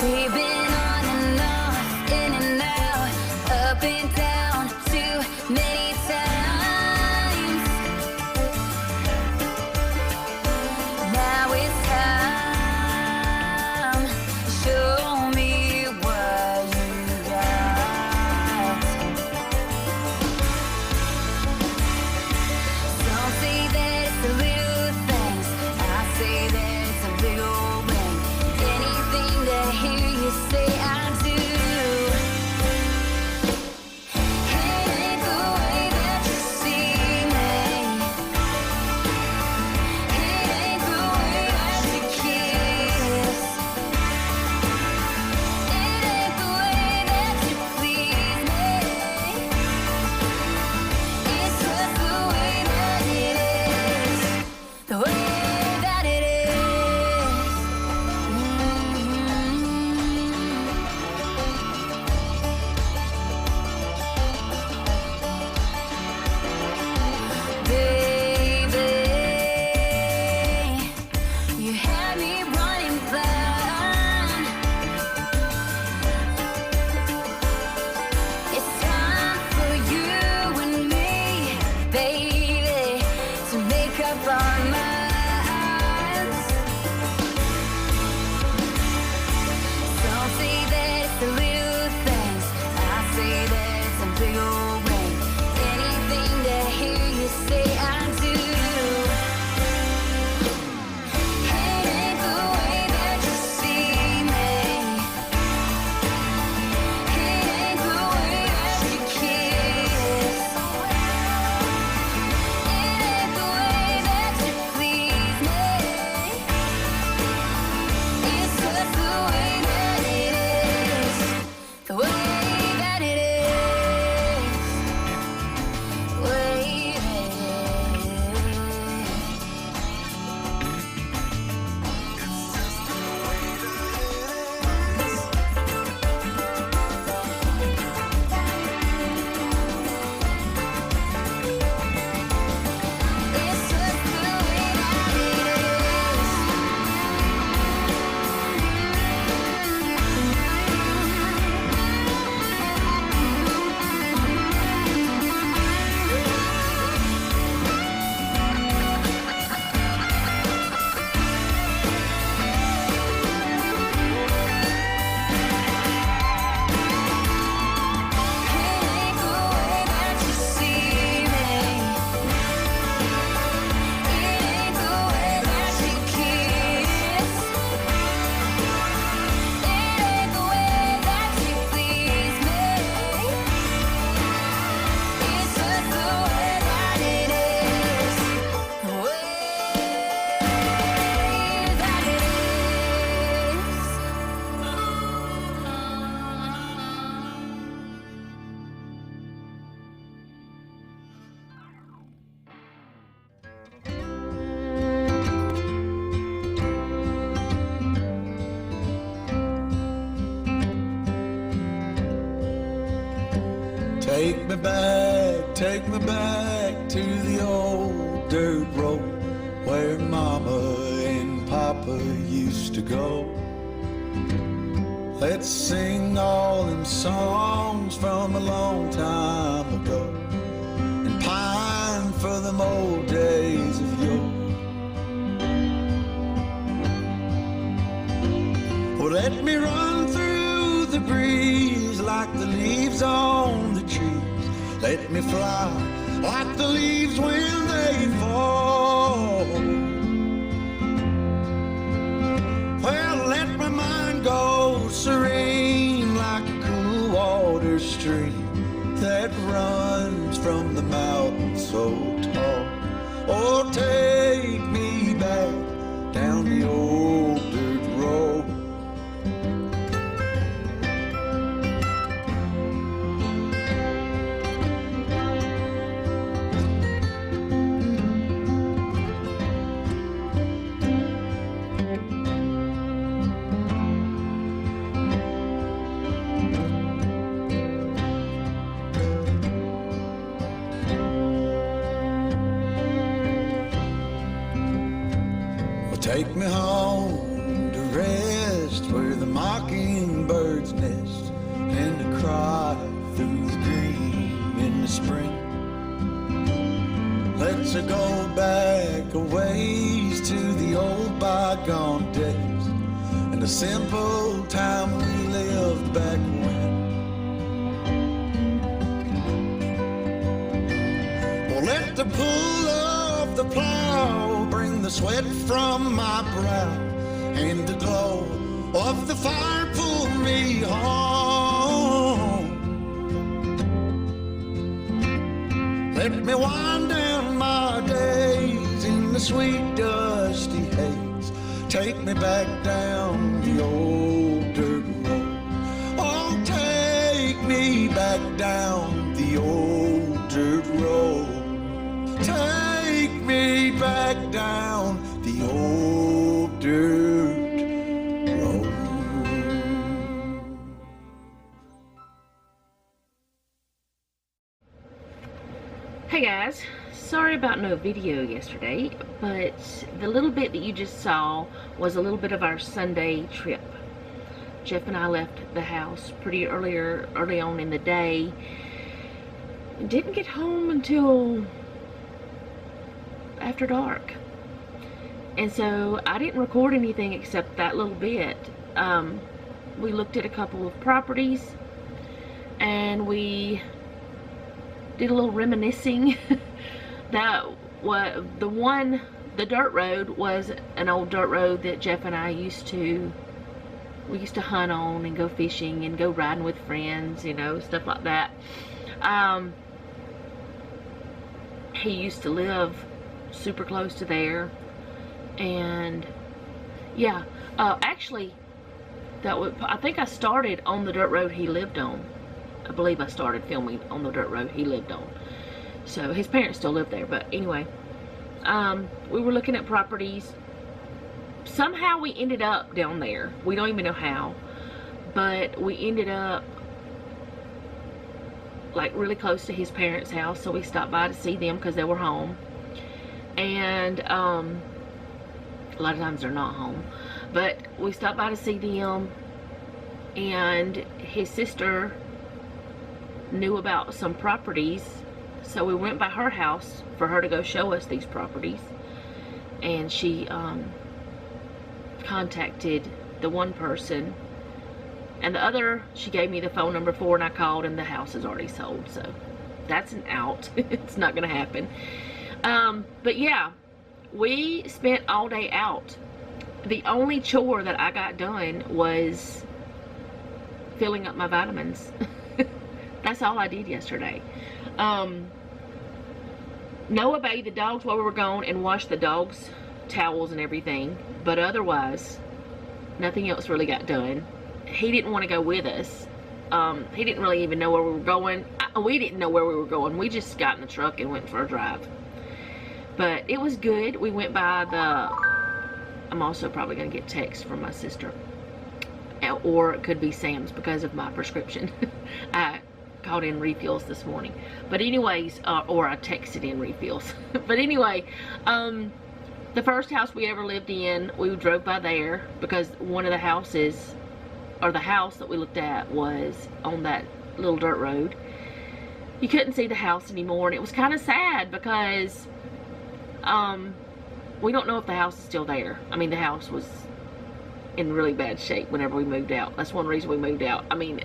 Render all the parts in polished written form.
We've been on and off, in and out, up and down, too many times. Now it's time. Show me what you got. Some say that it's the little things, I say that it's a big old ring. Anything to hear you say I do. It ain't the way that you see me. It ain't the way that you kiss. It ain't the way that you please me. It's just the way that it is. The way that it is. Baby, you had me running blind. It's time for you and me, baby, to make up our minds. Some say that it's the little things, I say that it's a big old ring. Anything to hear you say I do. It ain't the way that you see me. It ain't the way that you kiss. It ain't the way that you please me. It's just the way that it is. The way that it is. Way that it is. It's just the way that it It ain't the way that you see me. It ain't the way that you kiss. It ain't the way that you please me. It's just the way that it is. The way that it is. Take me back to the old dirt road where Mama and Papa used to go. Let's sing all them songs from a long time ago and pine for them old days of yore. Well, let me run through the breeze like the leaves on the trees. Let me fly like the leaves when they fall. Well, let my mind go serene like a cool water stream that runs from the mountain so tall. Oh, take me back down the old dirt road. Take me home to rest where the mockingbirds nest and to cry through the green in the spring. Let's go back a ways to the old bygone days and the simple time we lived back when. Well, let the pull of the plow bring the sweat from my brow, and the glow of the fire pull me home. Let me wind down my days in the sweet dusty haze. Take me back down the old dirt road. Oh, take me back down the old dirt road. Take me back down the old dirt road. Hey guys, sorry about no video yesterday, but the little bit that you just saw was a little bit of our Sunday trip. Jeff and I left the house pretty early on in the day. Didn't get home until after dark. And so I didn't record anything except that little bit. We looked at a couple of properties and we did a little reminiscing. That was the dirt road was an old dirt road that Jeff and I used to hunt on and go fishing and go riding with friends, you know, stuff like that. He used to live super close to there, and yeah, actually I think I started on the dirt road he lived on. I believe I started filming on the dirt road he lived on. So his parents still live there, but anyway, we were looking at properties. Somehow we ended up down there. We don't even know how, but we ended up like really close to his parents' house, so we stopped by to see them because they were home. And a lot of times they're not home, but we stopped by to see them, and his sister knew about some properties, so we went by her house for her to go show us these properties. And she contacted the one person, and the other she gave me the phone number for, and I called, and the house is already sold, so that's an out. It's not gonna happen. But yeah, we spent all day out. The only chore that I got done was filling up my vitamins. That's all I did yesterday. Noah bathed the dogs while we were gone and washed the dogs' towels and everything, but otherwise nothing else really got done. He didn't want to go with us. He didn't really even know where we were going. We didn't know where we were going. We just got in the truck and went for a drive. But it was good. We went by I'm also probably going to get text from my sister. Or it could be Sam's because of my prescription. I called in refills this morning. But anyways, or I texted in refills. But anyway, the first house we ever lived in, we drove by there because one of the houses, or the house that we looked at, was on that little dirt road. You couldn't see the house anymore, and it was kind of sad because we don't know if the house is still there. I mean, the house was in really bad shape whenever we moved out. That's one reason we moved out. I mean,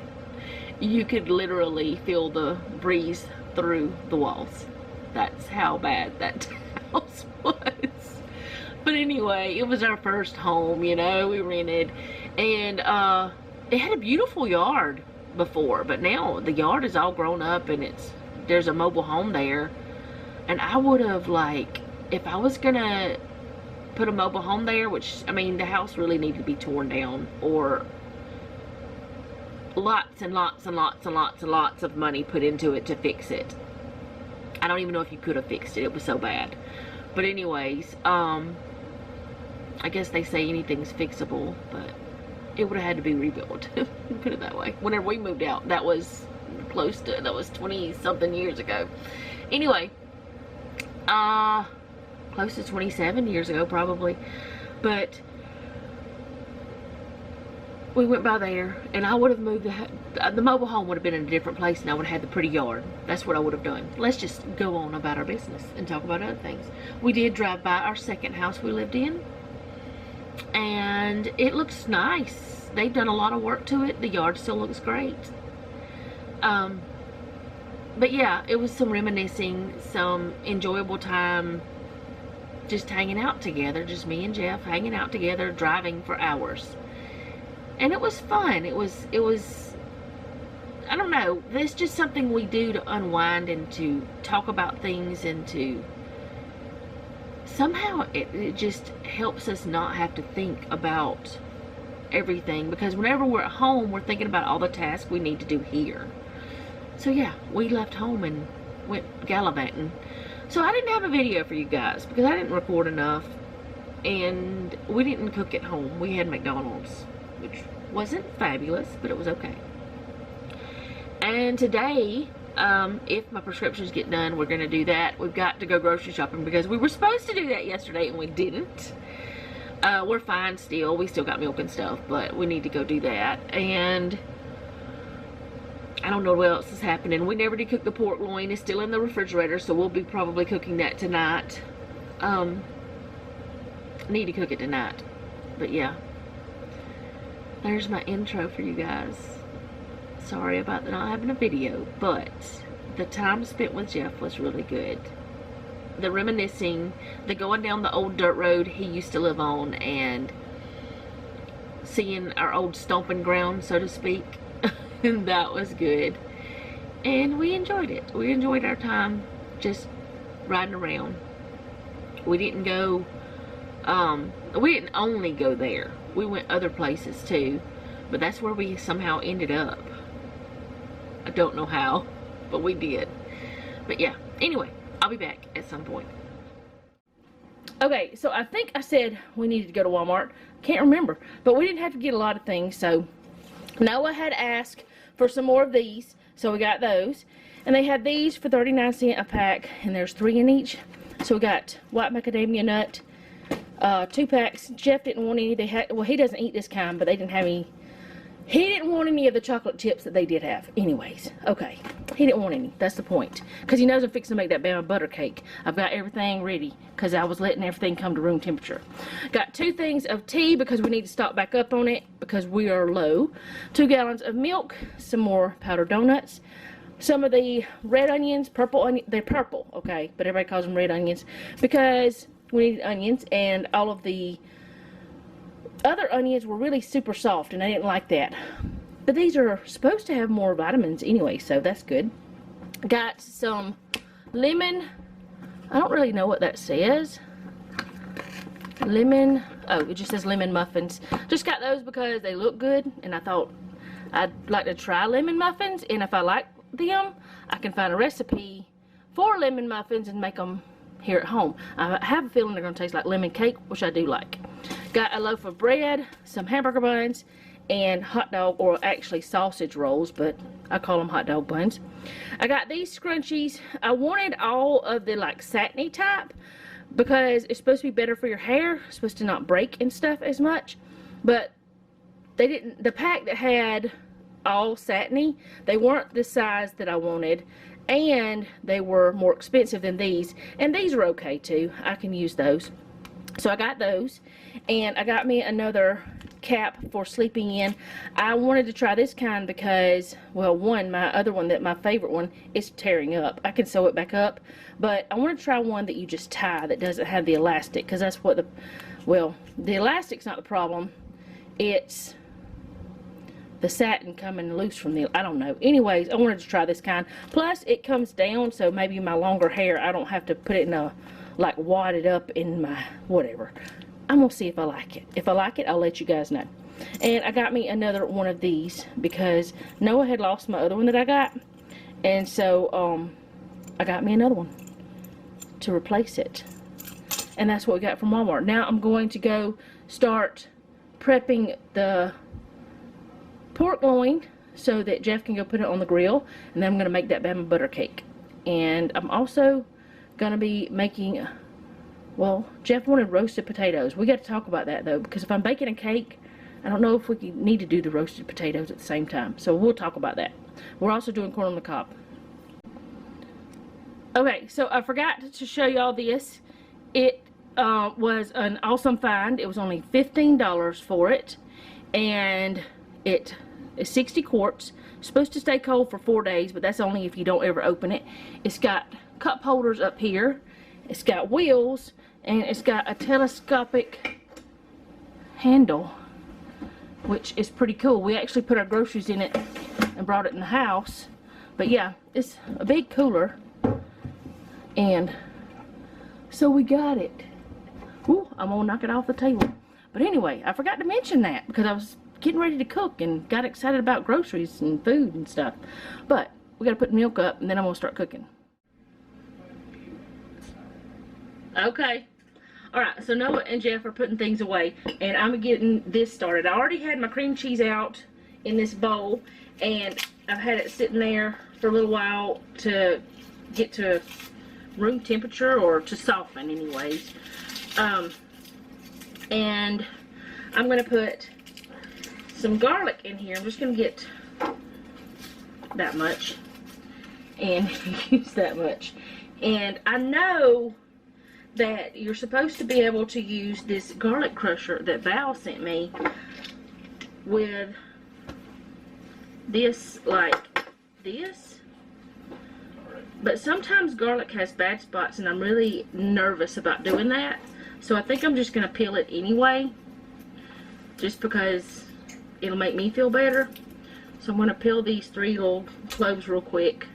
you could literally feel the breeze through the walls. That's how bad that house was. But anyway, it was our first home, you know, we rented. And it had a beautiful yard before, but now the yard is all grown up and there's a mobile home there. And I would have, like, if I was gonna put a mobile home there, which, I mean, the house really needed to be torn down, or lots and lots and lots and lots and lots of money put into it to fix it. I don't even know if you could have fixed it. It was so bad. But anyways, I guess they say anything's fixable, but it would have had to be rebuilt. Put it that way. Whenever we moved out, that was 20 something years ago. Anyway, close to 27 years ago probably. But we went by there, and I would have moved the mobile home would have been in a different place, and I would have had the pretty yard. That's what I would have done. Let's just go on about our business and talk about other things. We did drive by our second house we lived in, and it looks nice. They've done a lot of work to it. The yard still looks great. But yeah, it was some reminiscing, some enjoyable time, just hanging out together, just me and Jeff hanging out together, driving for hours. And it was fun. It was, I don't know, there's just something we do to unwind and to talk about things, and to, somehow it just helps us not have to think about everything, because whenever we're at home, we're thinking about all the tasks we need to do here. So yeah, we left home and went gallivanting. So I didn't have a video for you guys because I didn't record enough, and we didn't cook at home. We had McDonald's, which wasn't fabulous, but it was okay. And today, if my prescriptions get done, we're going to do that. We've got to go grocery shopping because we were supposed to do that yesterday and we didn't. We're fine still. We still got milk and stuff, but we need to go do that. And I don't know what else is happening. We never did cook the pork loin. It's still in the refrigerator, so we'll be probably cooking that tonight. Need to cook it tonight. But yeah. There's my intro for you guys. Sorry about not having a video, but the time spent with Jeff was really good. The reminiscing, the going down the old dirt road he used to live on, and seeing our old stomping ground, so to speak. And that was good. And we enjoyed it. We enjoyed our time just riding around. We didn't go, we didn't only go there. We went other places too, but that's where we somehow ended up. I don't know how, but we did. But yeah, anyway, I'll be back at some point. Okay, so I think I said we needed to go to Walmart. Can't remember, but we didn't have to get a lot of things. So Noah had asked for some more of these, so we got those. And they had these for 39 cents a pack, and there's 3 in each. So we got white macadamia nut, 2 packs. Jeff didn't want any. They had, well, he doesn't eat this kind, but they didn't have any. He didn't want any of the chocolate chips that they did have. Anyways, okay. He didn't want any. That's the point. Because he knows I'm fixing to make that Bama butter cake. I've got everything ready because I was letting everything come to room temperature. Got 2 things of tea because we need to stock back up on it because we are low. 2 gallons of milk. Some more powdered donuts. Some of the red onions, purple onion. They're purple, okay, but everybody calls them red onions because we need onions, and all of the other onions were really super soft, and I didn't like that. But these are supposed to have more vitamins anyway, so that's good. Got some lemon. I don't really know what that says. Lemon. Oh, it just says lemon muffins. Just got those because they look good, and I thought I'd like to try lemon muffins, and if I like them, I can find a recipe for lemon muffins and make them here at home. I have a feeling they're going to taste like lemon cake, which I do like. Got a loaf of bread, some hamburger buns, and hot dog, or actually sausage rolls, but I call them hot dog buns. I got these scrunchies. I wanted all of the like satiny type because it's supposed to be better for your hair. It's supposed to not break and stuff as much, but they didn't. The pack that had all satiny, they weren't the size that I wanted, and they were more expensive than these, and these are okay too. I can use those. So I got those, and I got me another cap for sleeping in. I wanted to try this kind because, well, one, my other one, that my favorite one, is tearing up. I can sew it back up, but I want to try one that you just tie that doesn't have the elastic, because that's what the, well, the elastic's not the problem. It's the satin coming loose from the, I don't know. Anyways, I wanted to try this kind. Plus, it comes down, so maybe my longer hair, I don't have to put it in a, like, wad it up in my, whatever. I'm going to see if I like it. If I like it, I'll let you guys know. And I got me another one of these because Noah had lost my other one that I got. And so, I got me another one to replace it. And that's what we got from Walmart. Now I'm going to go start prepping the pork loin so that Jeff can go put it on the grill, and then I'm going to make that Bama butter cake. And I'm also going to be making, well, Jeff wanted roasted potatoes. We got to talk about that though, because if I'm baking a cake, I don't know if we need to do the roasted potatoes at the same time. So we'll talk about that. We're also doing corn on the cob. Okay, so I forgot to show y'all this. It was an awesome find. It was only $15 for it. And it is 60 quarts. Supposed to stay cold for 4 days, but that's only if you don't ever open it. It's got cup holders up here. It's got wheels. And it's got a telescopic handle, which is pretty cool. We actually put our groceries in it and brought it in the house. But yeah, it's a big cooler. And so we got it. Ooh, I'm gonna knock it off the table. But anyway, I forgot to mention that because I was getting ready to cook and got excited about groceries and food and stuff. But we gotta put milk up and then I'm gonna start cooking. Okay. Alright, so Noah and Jeff are putting things away and I'm getting this started. I already had my cream cheese out in this bowl and I've had it sitting there for a little while to get to room temperature, or to soften anyways. And I'm going to put some garlic in here. I'm just going to get that much and use that much. And I know that you're supposed to be able to use this garlic crusher that Val sent me with this, like this. But sometimes garlic has bad spots and I'm really nervous about doing that. So I think I'm just going to peel it anyway, just because it'll make me feel better. So I'm going to peel these 3 little cloves real quick.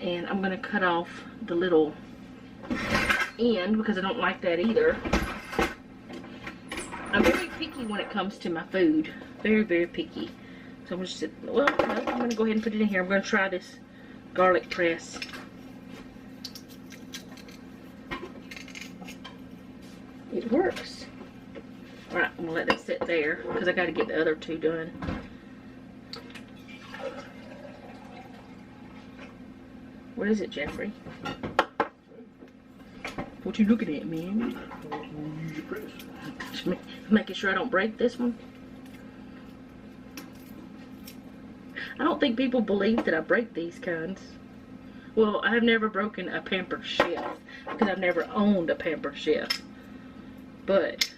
And I'm going to cut off the little end because I don't like that either. I'm very picky when it comes to my food. Very, very picky. So I'm just, well, no, I'm going to go ahead and put it in here. I'm going to try this garlic press. It works. Alright, I'm going to let that sit there because I got to get the other 2 done. What is it, Jeffrey? What you looking at, man? Just making sure I don't break this one. I don't think people believe that I break these kinds. Well, I've never broken a Pampered Chef because I've never owned a Pampered Chef. But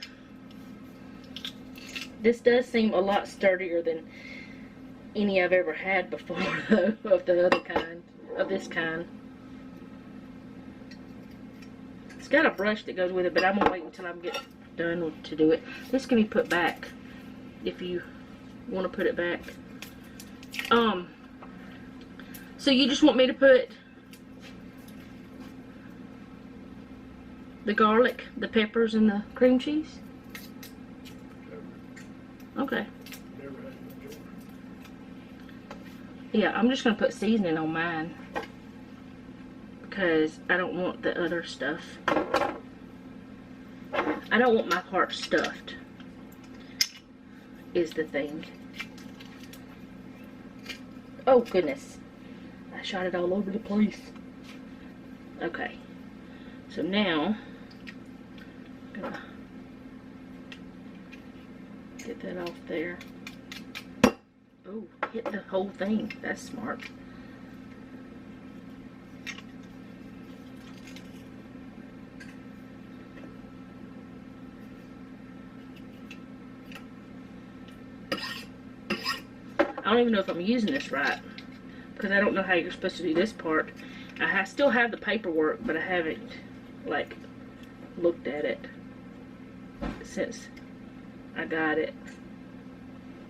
this does seem a lot sturdier than any I've ever had before, though, of the other kind, of this kind. It's got a brush that goes with it, but I'm gonna wait until I get done to do it. This can be put back if you want to put it back. So you just want me to put the garlic, the peppers, and the cream cheese? Okay. Yeah, I'm just going to put seasoning on mine because I don't want the other stuff. I don't want my part stuffed, is the thing. Oh, goodness. I shot it all over the place. Okay. So now, I'm gonna get that off there. Oh, hit the whole thing. That's smart. I don't even know if I'm using this right because I don't know how you're supposed to do this part. I still have the paperwork, but I haven't, like, looked at it since I got it.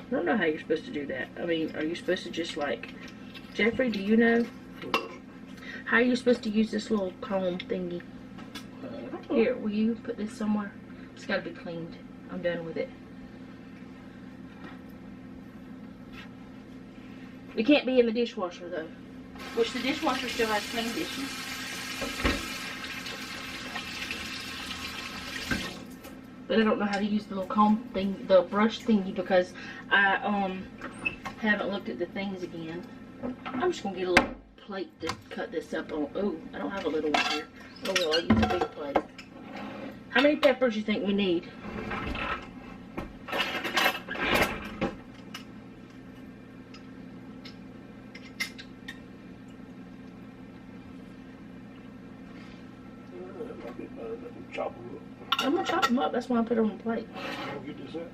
I don't know how you're supposed to do that. I mean, are you supposed to just, like, Jeffrey, do you know? How are you supposed to use this little comb thingy? Here, will you put this somewhere? It's got to be cleaned. I'm done with it. It can't be in the dishwasher, though. Which the dishwasher still has clean dishes. But I don't know how to use the little comb thing, the brush thingy, because I haven't looked at the things again. I'm just gonna get a little plate to cut this up on. Oh, I don't have a little one here. Oh well, I'll use a big plate. How many peppers you think we need? top. That's why I put it on the plate. How good is that?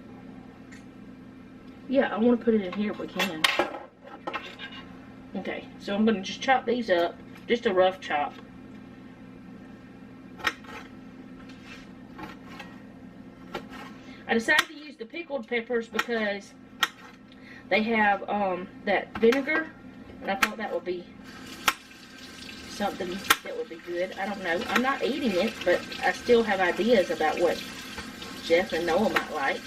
Yeah, I want to put it in here if we can. Okay, so I'm going to just chop these up. Just a rough chop. I decided to use the pickled peppers because they have that vinegar, and I thought that would be something that would be good. I don't know. I'm not eating it, but I still have ideas about what Jeff and Noah might like.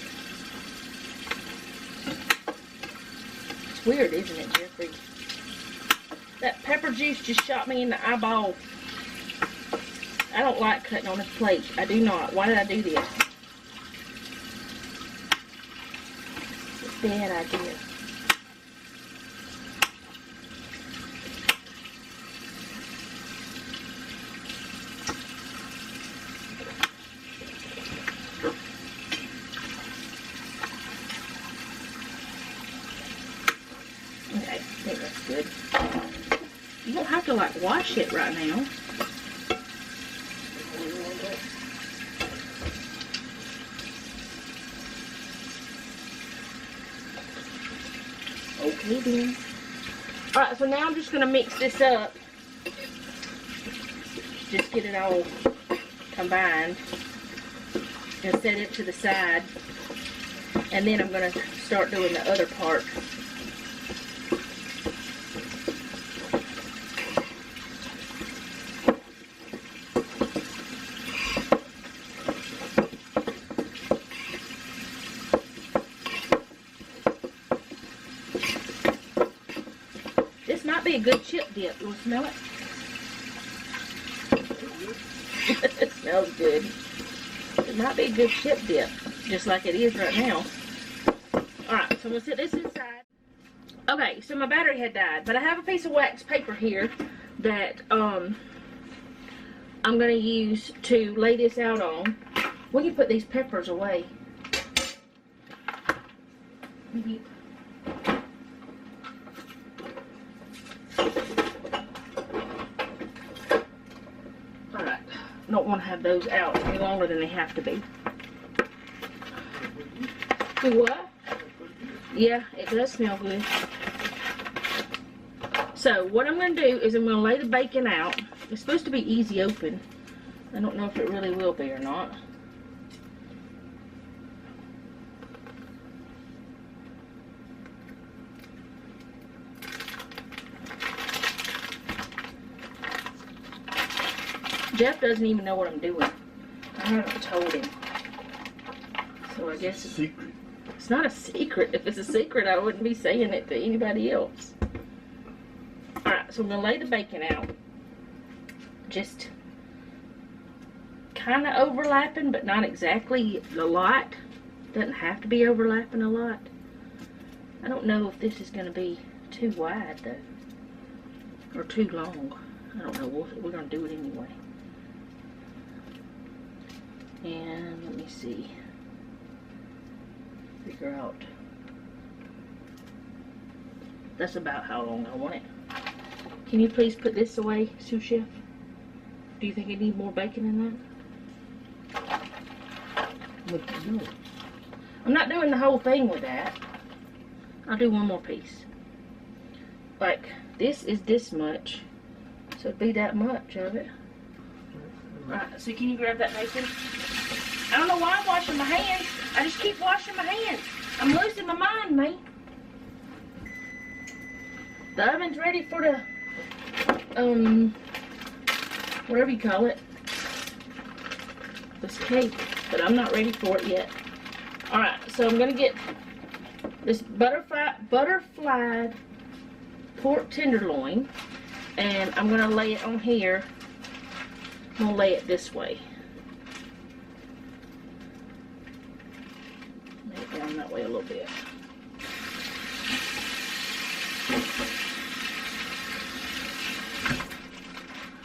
It's weird, isn't it, Jeffrey? That pepper juice just shot me in the eyeball. I don't like cutting on this plate. I do not. Why did I do this? It's a bad idea. Okay, I think that's good. You don't have to like wash it right now. Okay then. Alright, so now I'm just going to mix this up. Just get it all combined. And set it to the side. And then I'm going to start doing the other part. This might be a good chip dip. You want to smell it? It smells good. It might be a good chip dip, just like it is right now. Alright, so I'm going to set this inside. Okay, so my battery had died, but I have a piece of wax paper here that I'm going to use to lay this out on. We can put these peppers away. Maybe. Alright, don't want to have those out any longer than they have to be. Do what? Yeah, it does smell good. So what I'm going to do is I'm going to lay the bacon out. It's supposed to be easy open. I don't know if it really will be or not. Jeff doesn't even know what I'm doing. I haven't told him. So I guess it's not a secret. If it's a secret, I wouldn't be saying it to anybody else. Alright, so I'm going to lay the bacon out. Just kind of overlapping, but not exactly a lot. Doesn't have to be overlapping a lot. I don't know if this is going to be too wide, though. Or too long. I don't know. We're going to do it anyway. And let me see. Figure out. That's about how long I want it. Can you please put this away, sous chef? Do you think I need more bacon in that? What you doing? I'm not doing the whole thing with that. I'll do one more piece. Like, this is this much. So it'd be that much of it. Alright, so can you grab that bacon? I don't know why I'm washing my hands. I just keep washing my hands. I'm losing my mind, man. The oven's ready for the, whatever you call it. This cake, but I'm not ready for it yet. Alright, so I'm going to get this butterflied pork tenderloin, and I'm going to lay it on here. I'm going to lay it this way. Lay it down that way a little bit.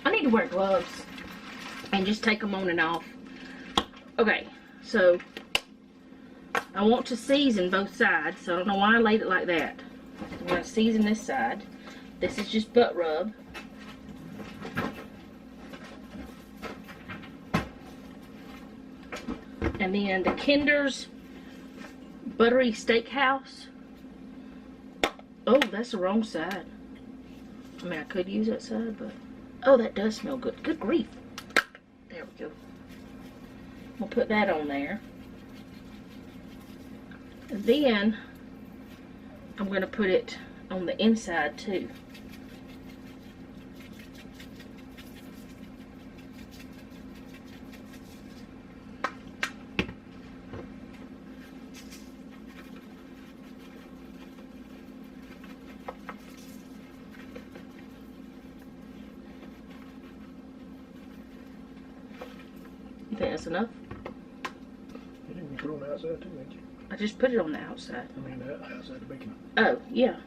I need to wear gloves and just take them on and off. Okay, so I want to season both sides, so I don't know why I laid it like that. I'm going to season this side. This is just butt rub. And And then the Kinder's Buttery Steakhouse. Oh, that's the wrong side. I mean, I could use that side, but... Oh, that does smell good. Good grief. There we go. We'll put that on there. And then, I'm going to put it on the inside, too. You think that's enough? You can put it on the outside too, ain't you? I just put it on the outside. I mean, the outside the bacon. Oh, yeah.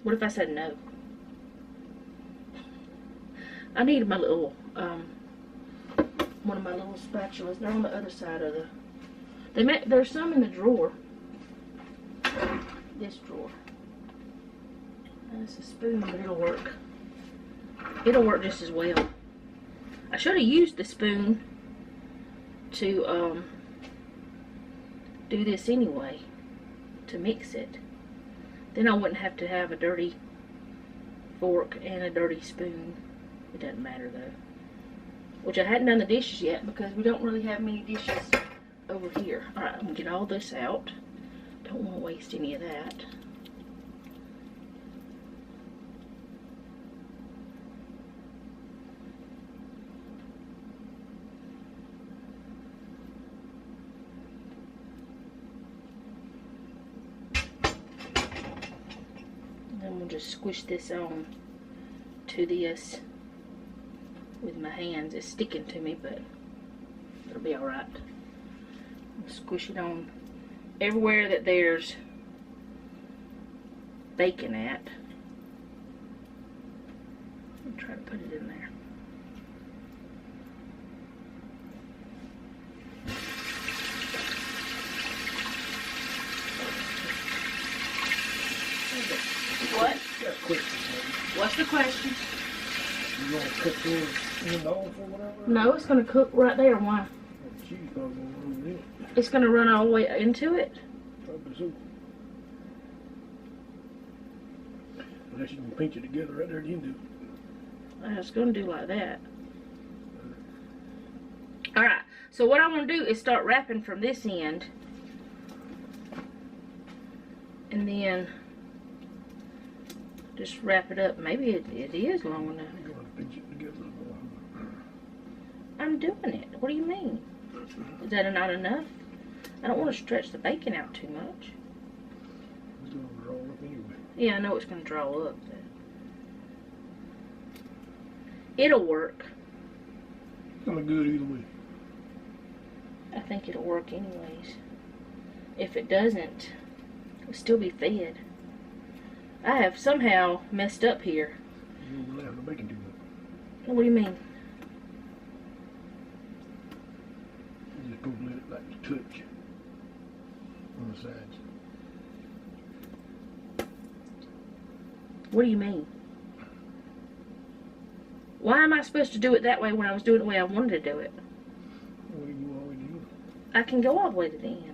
What if I said no? I need my little, one of my little spatulas. They're on the other side of the... There's some in the drawer. This drawer. That's a spoon, but it'll work. It'll work just as well. I should have used the spoon to do this anyway, to mix it. Then I wouldn't have to have a dirty fork and a dirty spoon. It doesn't matter though. Which I hadn't done the dishes yet because we don't really have many dishes over here. Alright, I'm gonna get all this out. Don't want to waste any of that. We'll just squish this on to this with my hands. It's sticking to me, but it'll be alright. Squish it on everywhere that there's bacon at. I'll try to put it in there. What? Got questions, maybe. What's the question? You want to cook yours in the oven or whatever? No, it's going to cook right there. Why? Well, cheese probably going to roll in it. It's going to run all the way into it? Probably so. Unless you can pinch it together right there at the end of it. I was going to do like that. Alright, so what I want to do is start wrapping from this end. And then just wrap it up. Maybe it is long enough. You're going to pinch it together more. I'm doing it. What do you mean? Is that not enough? I don't want to stretch the bacon out too much. It's going to roll up anyway. Yeah, I know it's going to draw up. But it'll work. It's going to be good either way. I think it'll work anyways. If it doesn't, it'll still be fed. I have somehow messed up here. You overlap the bacon too much. What do you mean? You just go let it like touch on the sides. What do you mean? Why am I supposed to do it that way when I was doing it the way I wanted to do it? What do you always do? I can go all the way to the end.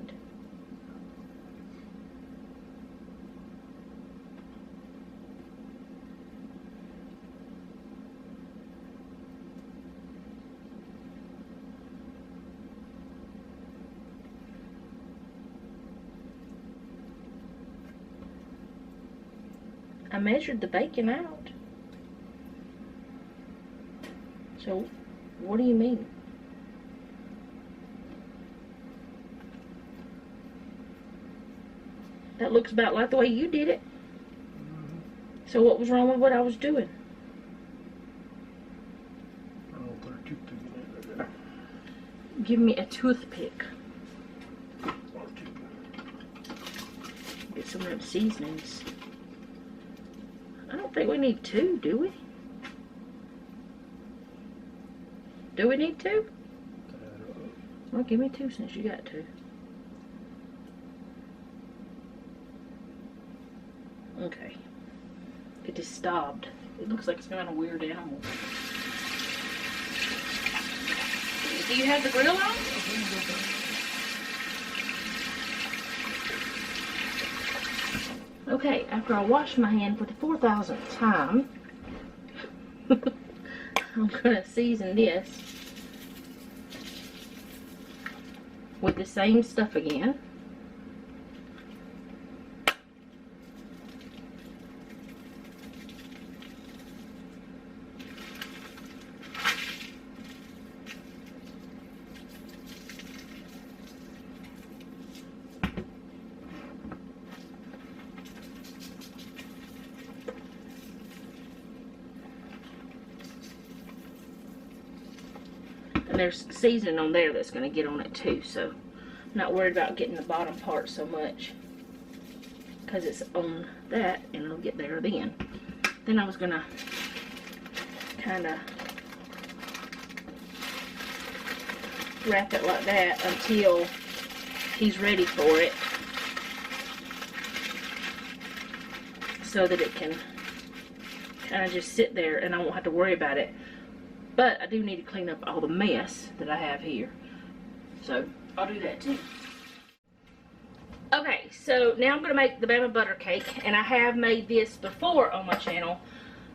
I measured the bacon out. So, what do you mean? That looks about like the way you did it. So what was wrong with what I was doing? I don't put a toothpick in it right there. Give me a toothpick. Or two. Get some of them seasonings. I don't think we need two, do we? Do we need two? Well, give me two since you got two. Okay. It just stopped. It looks like it's kind of a weird animal. Do you have the grill on? Okay, after I wash my hand for the 4,000th time, I'm gonna season this with the same stuff again. And there's seasoning on there that's going to get on it too, so I'm not worried about getting the bottom part so much because it's on that and it'll get there then. Then I was going to kind of wrap it like that until he's ready for it so that it can kind of just sit there and I won't have to worry about it. But I do need to clean up all the mess that I have here. So I'll do that too. Okay, so now I'm going to make the Bama butter cake. And I have made this before on my channel.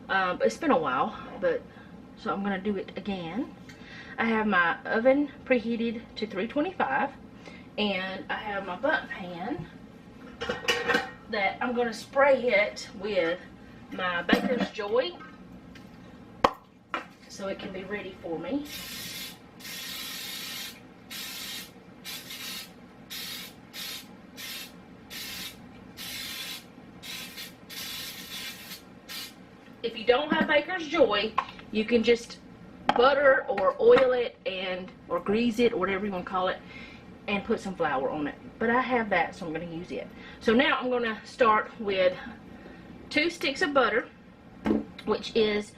But it's been a while. So I'm going to do it again. I have my oven preheated to 325. And I have my button pan that I'm going to spray it with my Baker's Joy, so it can be ready for me. If you don't have Baker's Joy, you can just butter or oil it or grease it or whatever you want to call it and put some flour on it. But I have that, so I'm going to use it. So now I'm going to start with 2 sticks of butter, which is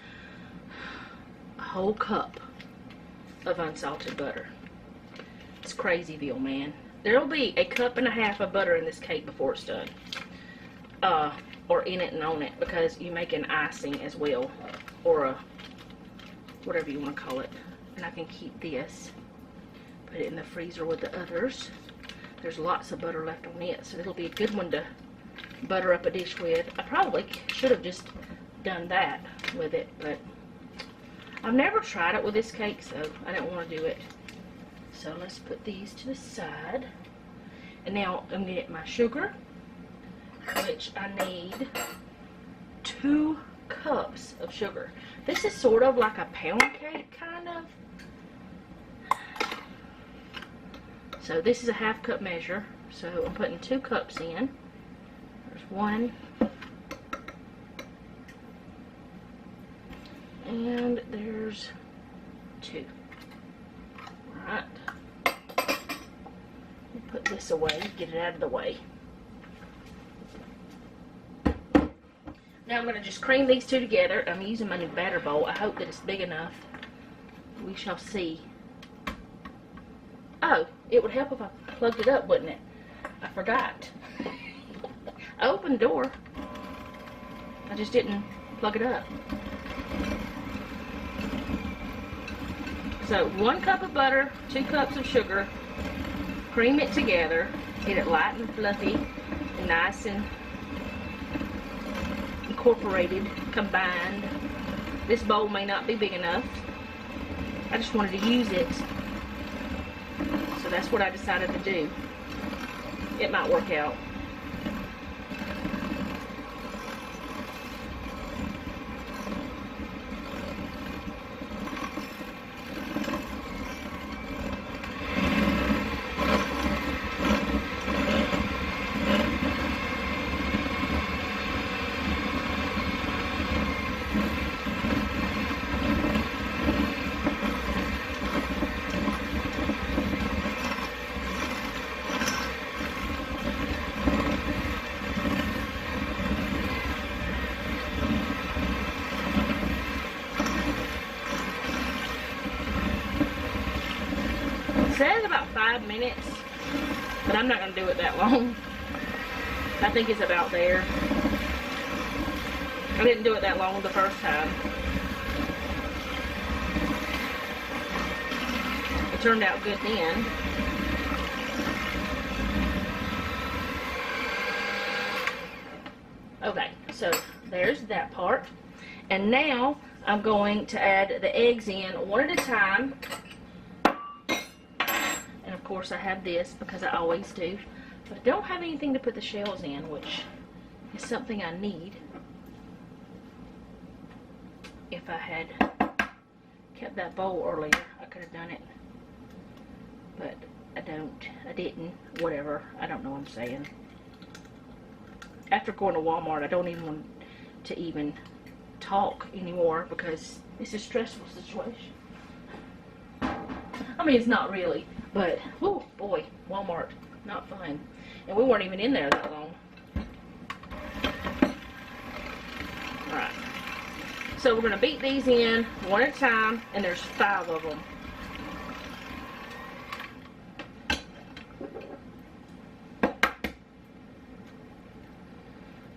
whole cup of unsalted butter. It's Crazyville, man. There'll be a cup and a half of butter in this cake before it's done. Or in it and on it, because you make an icing as well, or a whatever you want to call it. And I can keep this, put it in the freezer with the others. There's lots of butter left on it, so it'll be a good one to butter up a dish with. I probably should have just done that with it, but I've never tried it with this cake, so I didn't want to do it. So let's put these to the side. And now I'm going to get my sugar, which I need 2 cups of sugar. This is sort of like a pound cake, kind of. So this is a 1/2 cup measure. So I'm putting 2 cups in. There's 1. And there's 2. Alright. Put this away, get it out of the way. Now I'm going to just cream these 2 together. I'm using my new batter bowl. I hope that it's big enough. We shall see. Oh, it would help if I plugged it up, wouldn't it? I forgot. I opened the door. I just didn't plug it up. So 1 cup of butter, 2 cups of sugar. Cream it together. Get it light and fluffy, and nice and incorporated, combined. This bowl may not be big enough. I just wanted to use it. So that's what I decided to do. It might work out. It says about 5 minutes, but I'm not going to do it that long. I think it's about there. I didn't do it that long the first time. It turned out good then. Okay, so there's that part. And now I'm going to add the eggs in one at a time. And of course I have this because I always do. But I don't have anything to put the shells in, which is something I need. If I had kept that bowl earlier, I could have done it. But I didn't, whatever. I don't know what I'm saying. After going to Walmart, I don't even want to even talk anymore because it's a stressful situation. I mean, it's not really, but, oh boy, Walmart, not fun. And we weren't even in there that long. Alright. So we're going to beat these in one at a time, and there's 5 of them.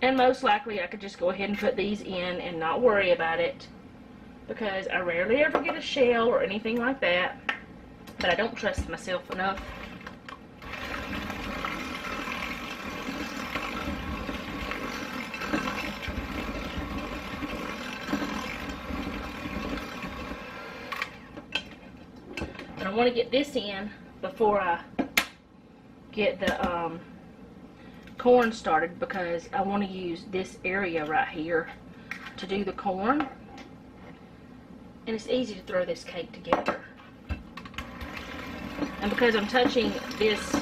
And most likely I could just go ahead and put these in and not worry about it, because I rarely ever get a shell or anything like that, but I don't trust myself enough. And I want to get this in before I get the corn started, because I want to use this area right here to do the corn, and it's easy to throw this cake together. And because I'm touching this,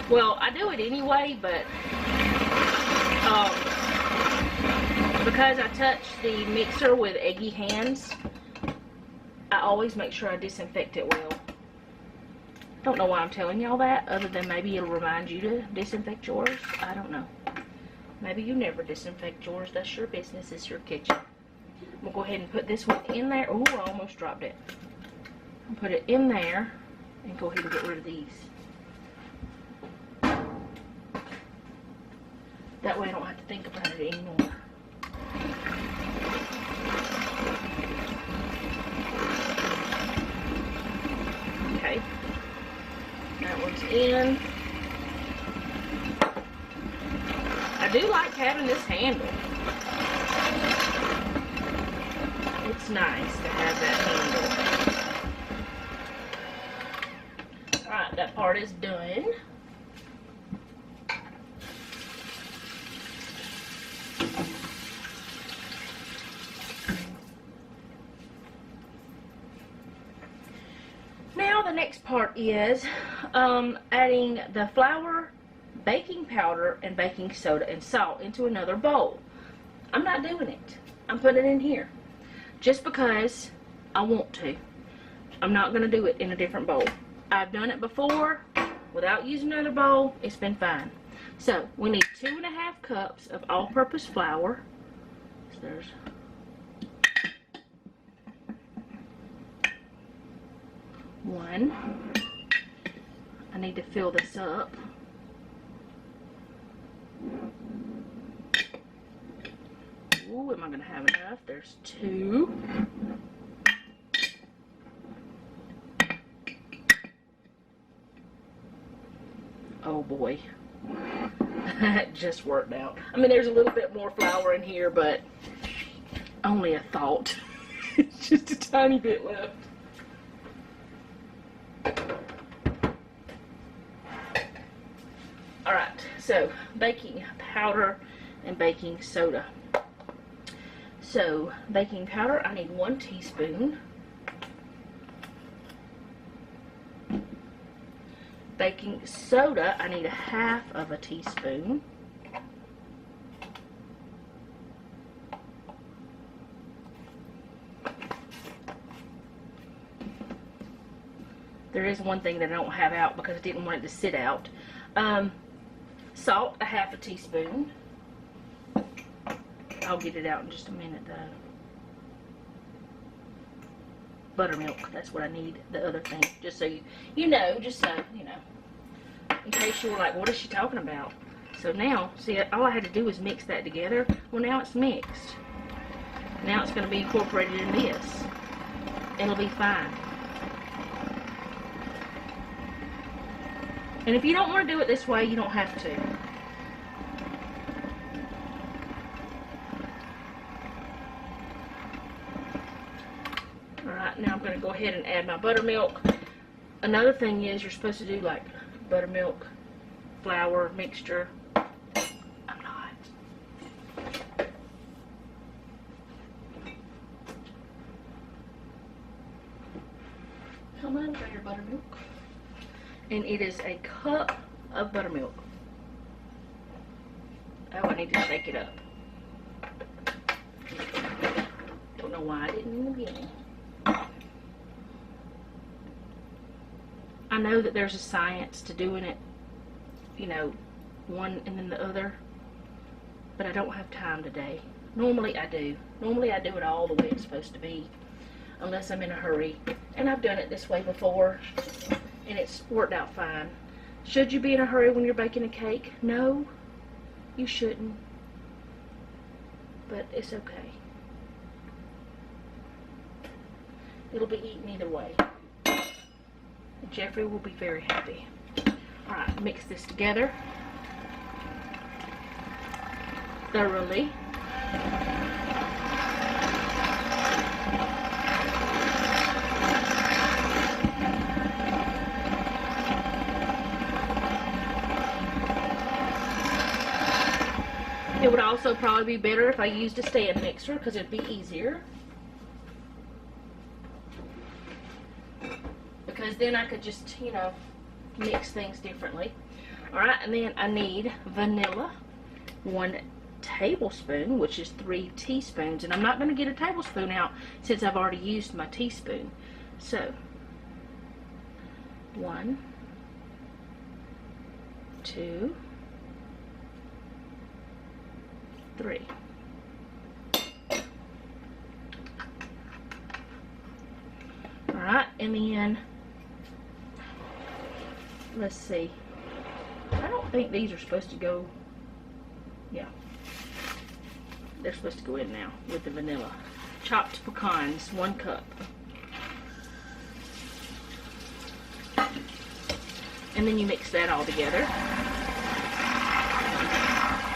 well, I do it anyway, but because I touch the mixer with eggy hands, I always make sure I disinfect it well. Don't know why I'm telling y'all that, other than maybe it'll remind you to disinfect yours. I don't know. Maybe you never disinfect yours. That's your business. It's your kitchen. I'm going to go ahead and put this one in there. Oh, I almost dropped it. I'll put it in there and go ahead and get rid of these. That way I don't have to think about it anymore. Okay. That one's in. I do like having this handle. It's nice to have that handle. Alright, that part is done. Now the next part is adding the flour, baking powder, and baking soda and salt into another bowl. I'm not doing it. I'm putting it in here just because I want to. I'm not going to do it in a different bowl. I've done it before without using another bowl. It's been fine. So we need 2.5 cups of all-purpose flour. So there's 1. I need to fill this up. Ooh, am I going to have enough? There's 2. Oh boy. That just worked out. I mean, there's a little bit more flour in here, but only a thought. It's just a tiny bit left. Alright, so baking powder and baking soda. So, baking powder, I need 1 teaspoon. Baking soda, I need 1/2 teaspoon. There is one thing that I don't have out because I didn't want it to sit out. Salt, 1/2 teaspoon. I'll get it out in just a minute though. Buttermilk, that's what I need, the other thing. Just so you know, just so you know. In case you were like, what is she talking about? So now, see, all I had to do was mix that together. Well, now it's mixed. Now it's going to be incorporated in this. It'll be fine. And if you don't want to do it this way, you don't have to. Alright, now I'm going to go ahead and add my buttermilk. Another thing is you're supposed to do like buttermilk, flour mixture. I'm not. Come on, try your buttermilk. And it is a cup of buttermilk. Oh, I need to shake it up. Don't know why I didn't in the beginning. I know that there's a science to doing it, you know, one and then the other, but I don't have time today. Normally I do. Normally I do it all the way it's supposed to be, unless I'm in a hurry. And I've done it this way before, and it's worked out fine. Should you be in a hurry when you're baking a cake? No, you shouldn't. But it's okay. It'll be eaten either way. Jeffrey will be very happy. Alright, mix this together thoroughly. It would also probably be better if I used a stand mixer because it'd be easier. Because then I could just, you know, mix things differently. Alright, and then I need vanilla. 1 tablespoon, which is 3 teaspoons. And I'm not going to get a tablespoon out since I've already used my teaspoon. So, 1, 2, 3. Alright, and then let's see. I don't think these are supposed to go. Yeah. They're supposed to go in now with the vanilla. Chopped pecans, 1 cup. And then you mix that all together.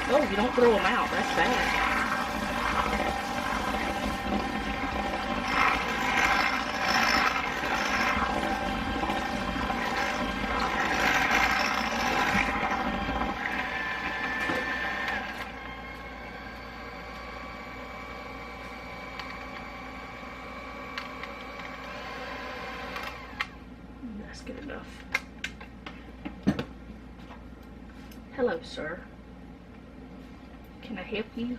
Oh, you don't throw them out. That's bad. That's good enough. Hello, sir. Can I help you?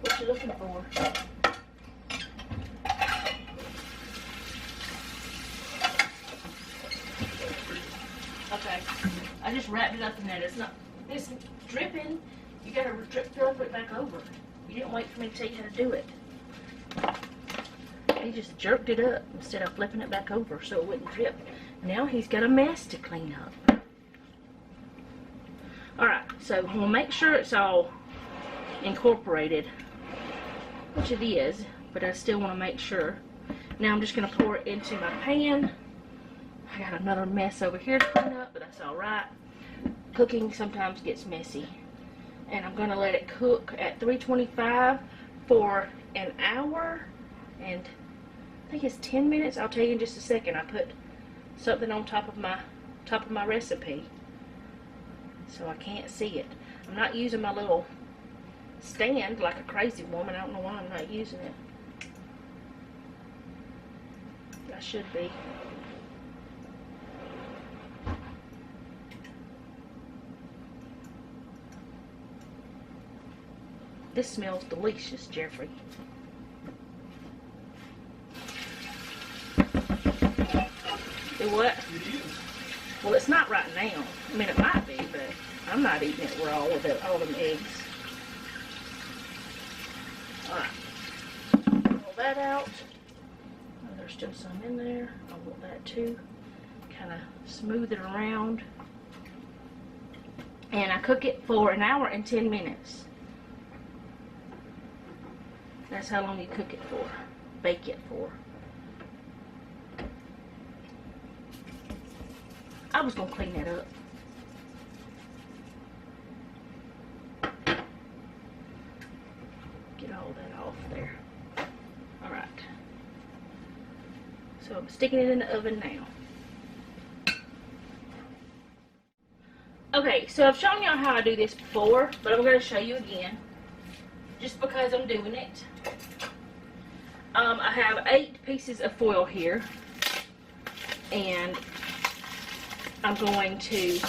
What you looking for? Okay. I just wrapped it up in that. It's dripping. You gotta flip it back over. You didn't wait for me to tell you how to do it. He just jerked it up instead of flipping it back over so it wouldn't drip. Now he's got a mess to clean up. Alright, so we'll make sure it's all incorporated, which it is, but I still want to make sure. Now I'm just going to pour it into my pan. I got another mess over here to clean up, but that's alright. Cooking sometimes gets messy. And I'm going to let it cook at 325 for an hour and I think it's 10 minutes. I'll tell you in just a second. I put something on top of my recipe, so I can't see it. I'm not using my little stand like a crazy woman. I don't know why I'm not using it. I should be. This smells delicious, Jeffrey. Do what? Well, it's not right now. I mean, it might be, but I'm not eating it raw with all them eggs. Alright. Pull that out. Oh, there's still some in there. I want that too. Kind of smooth it around. And I cook it for an hour and 10 minutes. That's how long you cook it for. Bake it for. I was gonna clean that up. Get all that off there. Alright. So I'm sticking it in the oven now. Okay, so I've shown y'all how I do this before, but I'm going to show you again. Just because I'm doing it. I have 8 pieces of foil here. And I'm going to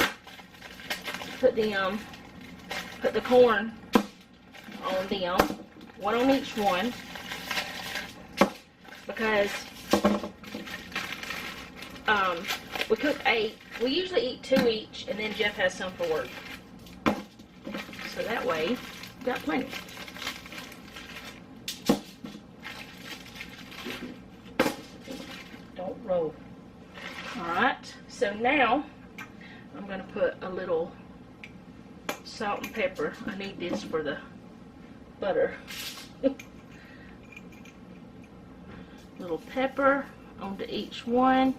put the corn on them. 1 on each one. Because we cook 8. We usually eat 2 each, and then Jeff has some for work. So that way, we've got plenty. Don't roll. Alright, so now I'm going to put a little salt and pepper. I need this for the butter. Little pepper onto each one.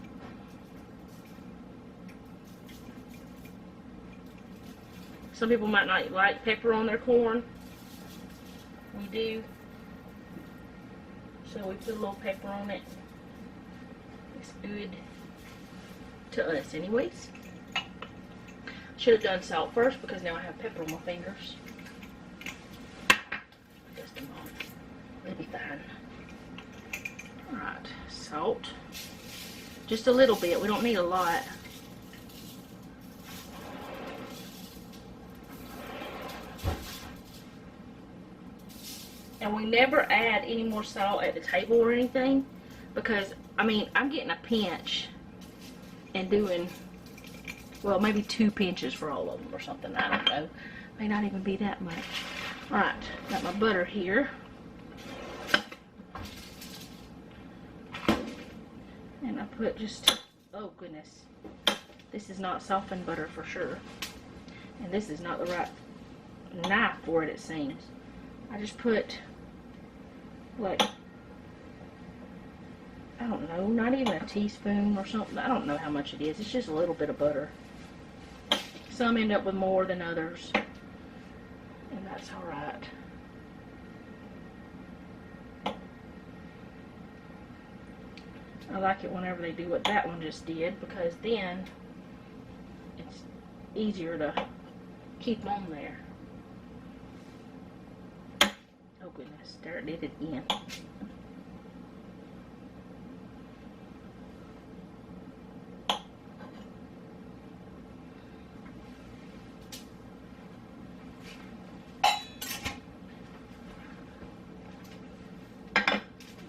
Some people might not like pepper on their corn. We do. So we put a little pepper on it. It's good to us anyways. Should have done salt first because now I have pepper on my fingers. Dust them off. They'll be fine. Alright, salt. Just a little bit. We don't need a lot. And we never add any more salt at the table or anything because, I mean, I'm getting a pinch and doing, well, maybe 2 pinches for all of them or something. I don't know. May not even be that much. Alright, got my butter here. And I put just, oh goodness, this is not softened butter for sure. And this is not the right knife for it, it seems. I just put, like, I don't know, not even a teaspoon or something. I don't know how much it is. It's just a little bit of butter. Some end up with more than others. And that's alright. I like it whenever they do what that one just did because then it's easier to keep them on there. Oh goodness, there it did it again.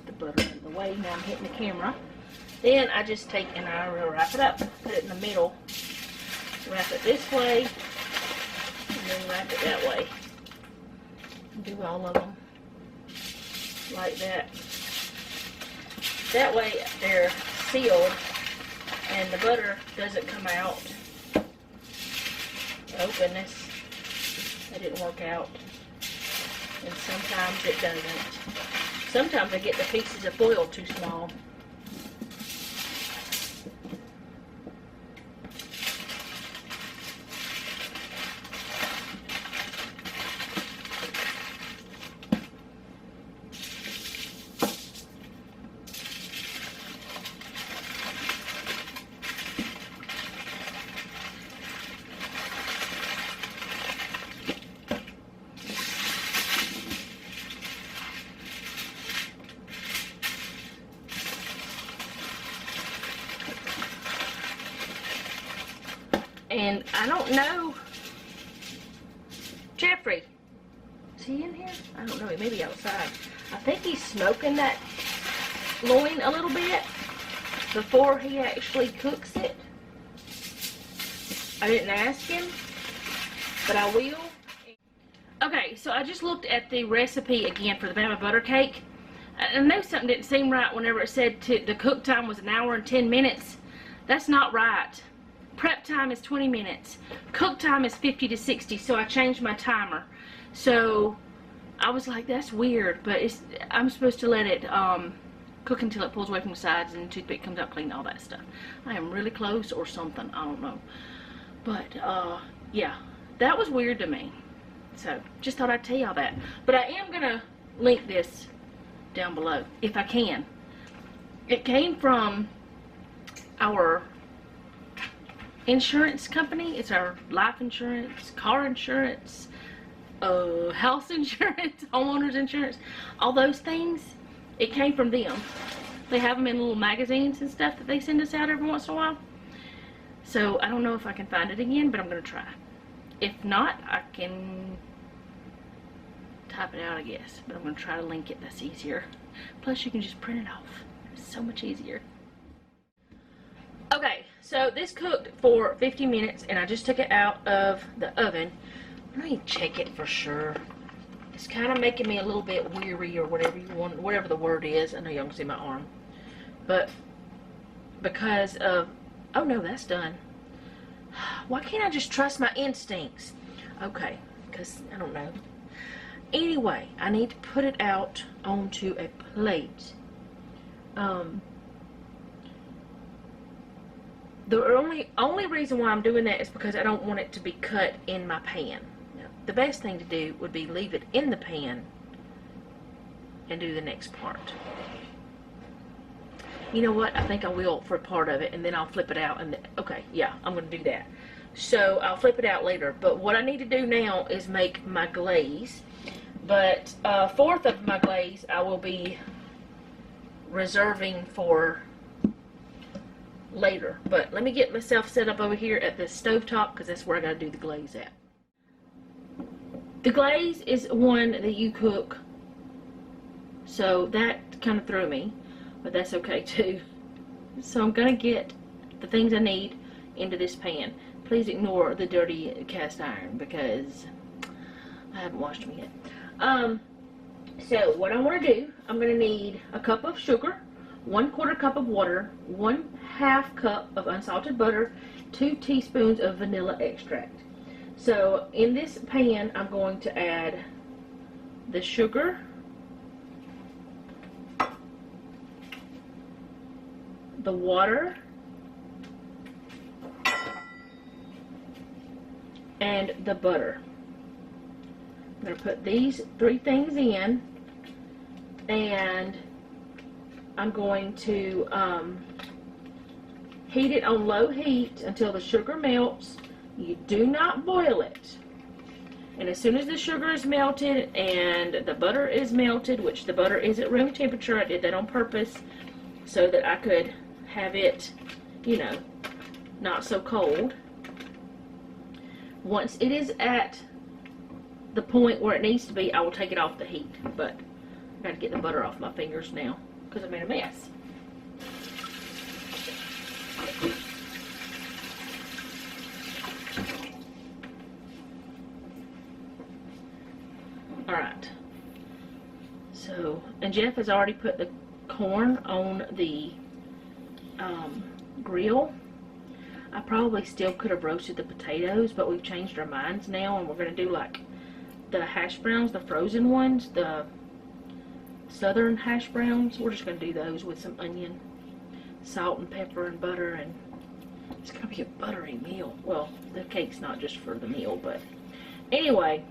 The butter in the way, now I'm hitting the camera. Then I just take and I will wrap it up, put it in the middle, wrap it this way, and then wrap it that way. Do all of them like that. That way they're sealed and the butter doesn't come out. Oh goodness, that didn't work out. And sometimes it doesn't. Sometimes I get the pieces of foil too small. And I don't know, Jeffrey, is he in here? I don't know, he may be outside. I think he's smoking that loin a little bit before he actually cooks it. I didn't ask him, but I will. Okay, so I just looked at the recipe again for the Bama butter cake. I know something didn't seem right whenever it said the cook time was 1 hour and 10 minutes. That's not right. Prep time is 20 minutes. Cook time is 50 to 60, so I changed my timer. So I was like, that's weird, but I'm supposed to let it cook until it pulls away from the sides and the toothpick comes out clean, all that stuff. I am really close or something, I don't know. But yeah, that was weird to me. So just thought I'd tell y'all that. But I am gonna link this down below if I can. It came from our insurance company. It's our life insurance, car insurance, house insurance, homeowners insurance, all those things. It came from them. They have them in little magazines and stuff that they send us out every once in a while. So I don't know if I can find it again, but I'm gonna try. If not, I can type it out, I guess, but I'm gonna try to link it. That's easier. Plus you can just print it off. It's so much easier. Okay, so this cooked for 50 minutes and I just took it out of the oven. Let me check it for sure. It's kind of making me a little bit weary or whatever you want, whatever the word is. I know y'all can see my arm, but because of, oh no, that's done. Why can't I just trust my instincts? Okay, because I don't know. Anyway, I need to put it out onto a plate. The only reason why I'm doing that is because I don't want it to be cut in my pan. Now, the best thing to do would be leave it in the pan and do the next part. You know what? I think I will for part of it, and then I'll flip it out. And okay, yeah, I'm going to do that. So I'll flip it out later. But what I need to do now is make my glaze. But a fourth of my glaze I will be reserving for later. But let me get myself set up over here at the stovetop because that's where I got to do the glaze at. The glaze is one that you cook, so that kind of threw me, but that's okay too. So I'm going to get the things I need into this pan. Please ignore the dirty cast iron because I haven't washed them yet. So what I want to do, I'm going to need a cup of sugar, 1/4 cup of water, 1/2 cup of unsalted butter, 2 teaspoons of vanilla extract. So in this pan, I'm going to add the sugar, the water, and the butter. I'm going to put these 3 things in, and I'm going to heat it on low heat until the sugar melts. You do not boil it. And as soon as the sugar is melted and the butter is melted, which the butter is at room temperature, I did that on purpose so that I could have it, you know, not so cold. Once it is at the point where it needs to be, I will take it off the heat. But I got to get the butter off my fingers now because I made a mess. Alright. So, and Jeff has already put the corn on the grill. I probably still could have roasted the potatoes, but we've changed our minds now and we're going to do like the hash browns, the frozen ones, the southern hash browns. We're just going to do those with some onion, salt and pepper and butter, and it's going to be a buttery meal. Well, the cake's not just for the meal, but anyway,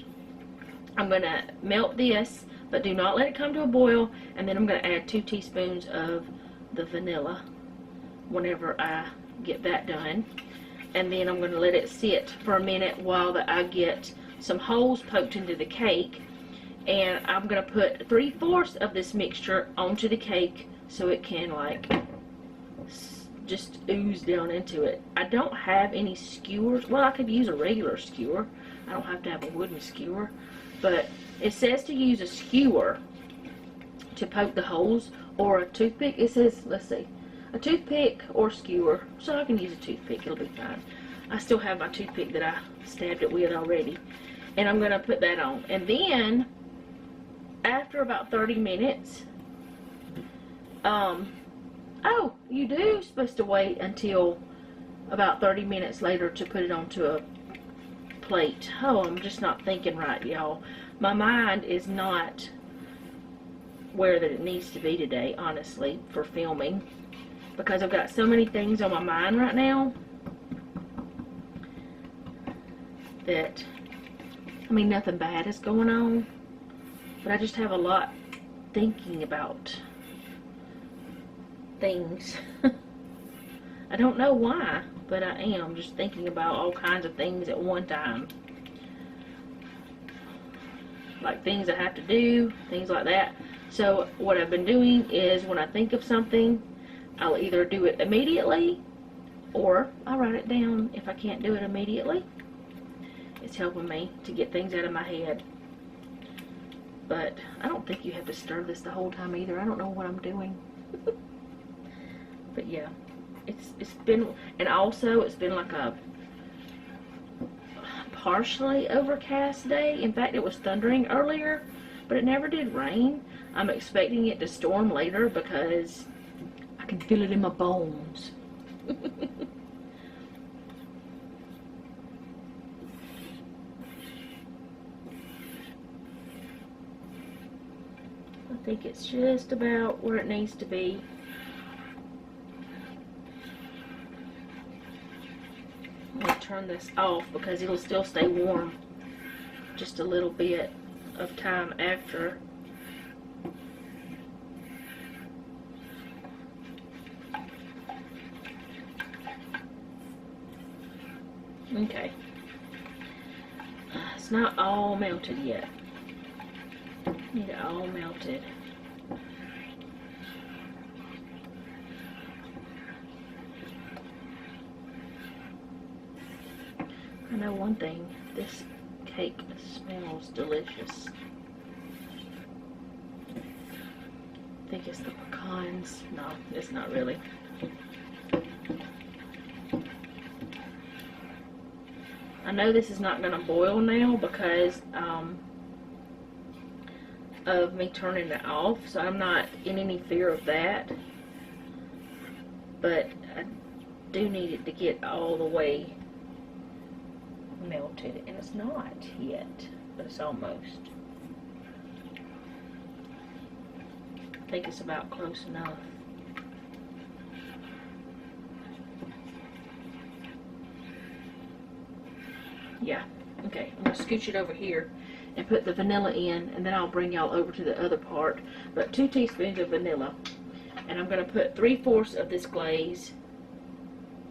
I'm going to melt this, but do not let it come to a boil, and then I'm going to add 2 teaspoons of the vanilla whenever I get that done. And then I'm going to let it sit for a minute while I get some holes poked into the cake, and I'm going to put 3/4 of this mixture onto the cake so it can like just ooze down into it. I don't have any skewers. Well, I could use a regular skewer. I don't have to have a wooden skewer, but it says to use a skewer to poke the holes, or a toothpick. It says, let's see, a toothpick or skewer, so I can use a toothpick, it'll be fine. I still have my toothpick that I stabbed it with already, and I'm going to put that on. And then after about 30 minutes, oh, you do supposed to wait until about 30 minutes later to put it onto a plate. Oh, I'm just not thinking right, y'all. My mind is not where that it needs to be today, honestly, for filming, because I've got so many things on my mind right now that, I mean, nothing bad is going on, but I just have a lot thinking about things. I don't know why, but I am just thinking about all kinds of things at one time. Like things I have to do, things like that. So what I've been doing is when I think of something, I'll either do it immediately or I'll write it down if I can't do it immediately. It's helping me to get things out of my head. But I don't think you have to stir this the whole time either. I don't know what I'm doing. But yeah, it's been, and also it's been like a partially overcast day. In fact, it was thundering earlier, but it never did rain. I'm expecting it to storm later because I can feel it in my bones. I think it's just about where it needs to be. I'm going to turn this off because it'll still stay warm just a little bit of time after. Okay. It's not all melted yet. Need it all melted. I know one thing, this cake smells delicious. I think it's the pecans. No, it's not really. I know this is not going to boil now because of me turning it off, so I'm not in any fear of that. But I do need it to get all the way melted, and it's not yet, but it's almost. I think it's about close enough. Yeah, okay, I'm going to scooch it over here and put the vanilla in, and then I'll bring y'all over to the other part. But 2 teaspoons of vanilla, and I'm going to put 3/4 of this glaze.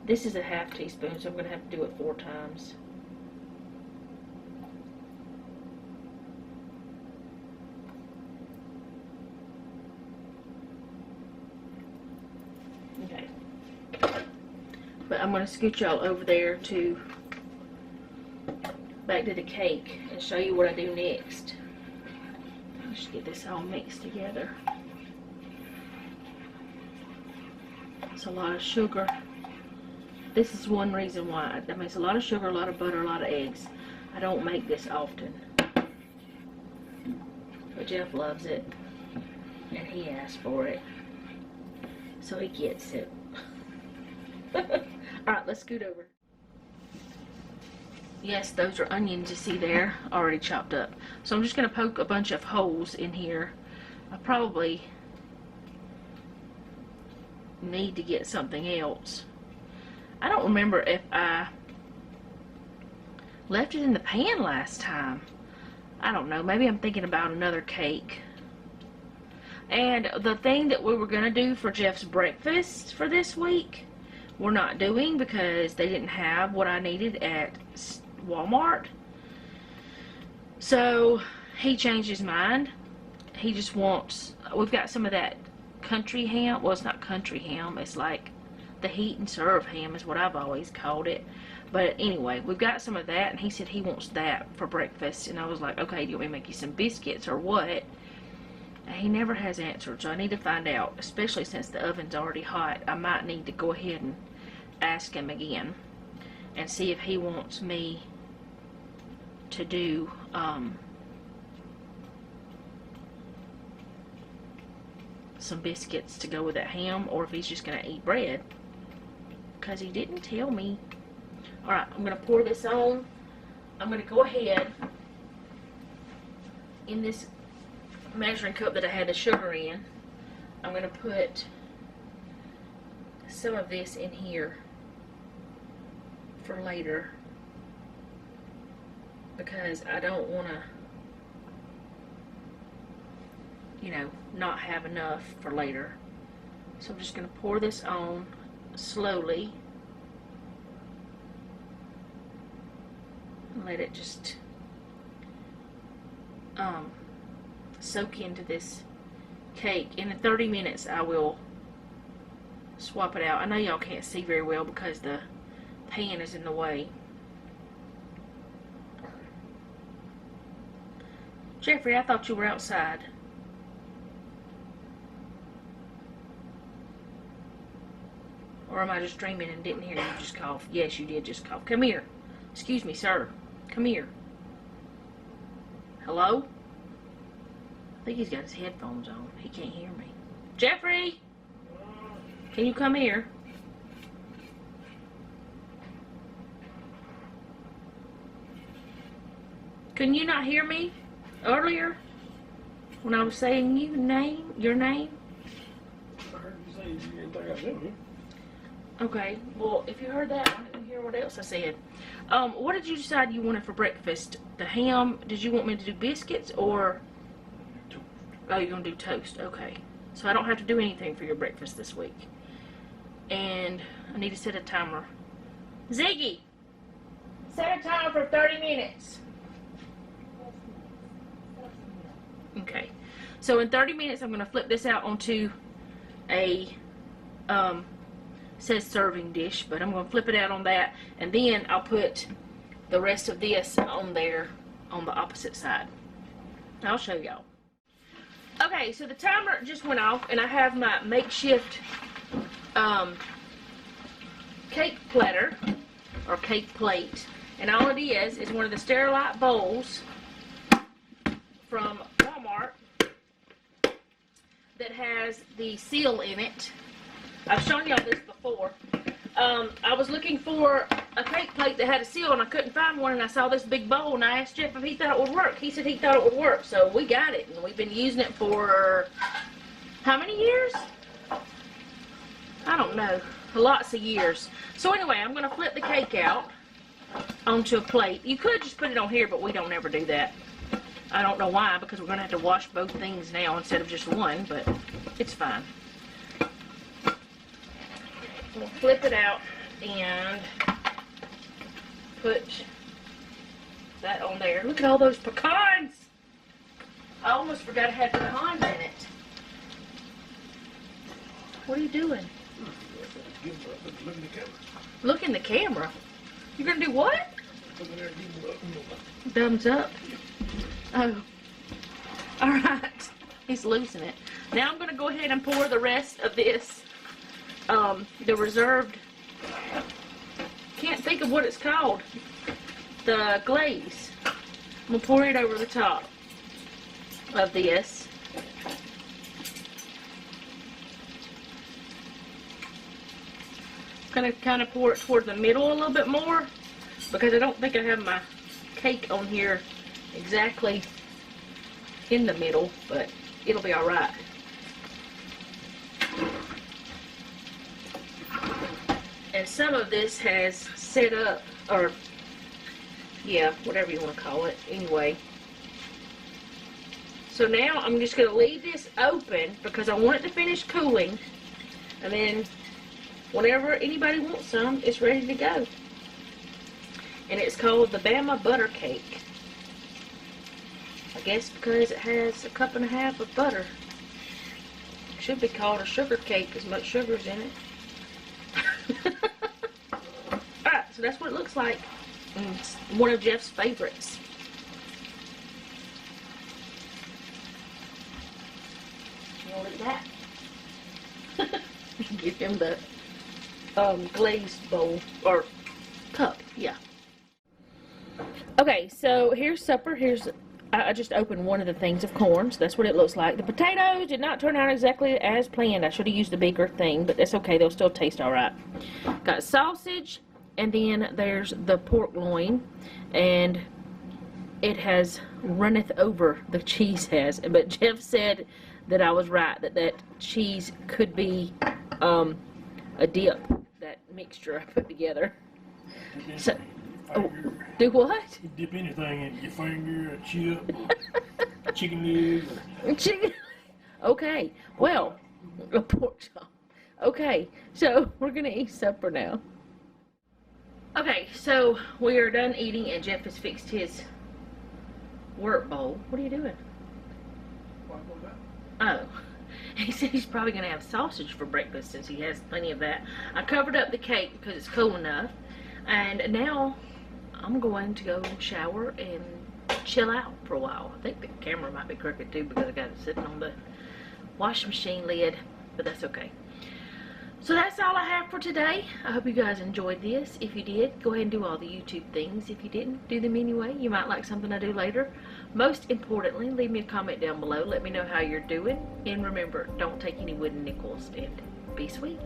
This is a 1/2 teaspoon, so I'm going to have to do it 4 times. Okay, but I'm going to scoot y'all over there to back to the cake and show you what I do next. Just get this all mixed together. It's a lot of sugar. This is one reason why. I mean, it's a lot of sugar, a lot of butter, a lot of eggs. I don't make this often, but Jeff loves it and he asked for it, so he gets it. Alright, let's scoot over. Yes, those are onions you see there, already chopped up. So I'm just going to poke a bunch of holes in here. I probably need to get something else. I don't remember if I left it in the pan last time. I don't know. Maybe I'm thinking about another cake. And the thing that we were going to do for Jeff's breakfast for this week, we're not doing because they didn't have what I needed at Walmart. So he changed his mind. He just wants, we've got some of that country ham. Well, it's not country ham, it's like the heat and serve ham is what I've always called it. But anyway, we've got some of that, and he said he wants that for breakfast. And I was like, okay, do you want me to make you some biscuits or what? And he never has answered, so I need to find out, especially since the oven's already hot. I might need to go ahead and ask him again and see if he wants me to do some biscuits to go with that ham, or if he's just going to eat bread, because he didn't tell me. Alright, I'm going to pour this on. I'm going to go ahead in this measuring cup that I had the sugar in, I'm going to put some of this in here for later, because I don't want to, you know, not have enough for later. So I'm just going to pour this on slowly and let it just soak into this cake. And in 30 minutes I will swap it out. I know y'all can't see very well because the pan is in the way. Jeffrey, I thought you were outside. Or am I just dreaming and didn't hear you just cough? Yes, you did just cough. Come here. Excuse me, sir. Come here. Hello? I think he's got his headphones on. He can't hear me. Jeffrey! Can you come here? Can you not hear me earlier when I was saying your name? I heard you say you didn't think I knew him. Okay, well, if you heard that, why didn't you hear what else I said? What did you decide you wanted for breakfast? The ham? Did you want me to do biscuits or... Oh, you're going to do toast. Okay. So I don't have to do anything for your breakfast this week. And I need to set a timer. Ziggy! Set a timer for 30 minutes. Okay. So in 30 minutes, I'm going to flip this out onto a, says serving dish, but I'm going to flip it out on that. And then I'll put the rest of this on there on the opposite side. I'll show y'all. Okay, so the timer just went off, and I have my makeshift cake platter, or cake plate, and all it is one of the Sterilite bowls from Walmart that has the seal in it. I've shown y'all this before. I was looking for a cake plate that had a seal, and I couldn't find one, and I saw this big bowl, and I asked Jeff if he thought it would work. He said he thought it would work, so we got it, and we've been using it for how many years? I don't know. Lots of years. So anyway, I'm going to flip the cake out onto a plate. You could just put it on here, but we don't ever do that. I don't know why, because we're going to have to wash both things now instead of just one, but it's fine. We'll flip it out and put that on there. Look at all those pecans! I almost forgot I had pecans in it. What are you doing? Look in the camera. Look in the camera? You're gonna do what? Look in there and give me Thumbs up? Oh. Alright. He's losing it. Now I'm gonna go ahead and pour the rest of this. The reserved, can't think of what it's called, the glaze. I'm going to pour it over the top of this. I'm going to kind of pour it toward the middle a little bit more, because I don't think I have my cake on here exactly in the middle, but it'll be alright. And some of this has set up, or, yeah, whatever you want to call it, anyway. So now I'm just going to leave this open because I want it to finish cooling. And then whenever anybody wants some, it's ready to go. And it's called the Bama Butter Cake. I guess because it has 1.5 cups of butter. It should be called a sugar cake, as much sugar's in it. Alright, so that's what it looks like. It's one of Jeff's favorites. You want to eat that? Give him the glazed bowl, or cup, yeah. Okay, so here's supper. I just opened one of the things of corn, so that's what it looks like. The potatoes did not turn out exactly as planned. I should have used a bigger thing, but that's okay. They'll still taste all right. Got sausage, and then there's the pork loin, and it has runneth over, the cheese has. But Jeff said that I was right, that cheese could be a dip, that mixture I put together. So, do what? You dip anything in your finger, a chip, or chicken leg. Chicken. Okay, well, a pork chop. Okay, so we're gonna eat supper now. Okay, so we are done eating and Jeff has fixed his work bowl. What are you doing? Oh, he said he's probably gonna have sausage for breakfast since he has plenty of that. I covered up the cake because it's cool enough, and now I'm going to go shower and chill out for a while. I think the camera might be crooked too because I got it sitting on the washing machine lid, but that's okay. So that's all I have for today. I hope you guys enjoyed this. If you did, go ahead and do all the YouTube things. If you didn't, do them anyway. You might like something I do later. Most importantly, leave me a comment down below. Let me know how you're doing. And remember, don't take any wooden nickels, and be sweet.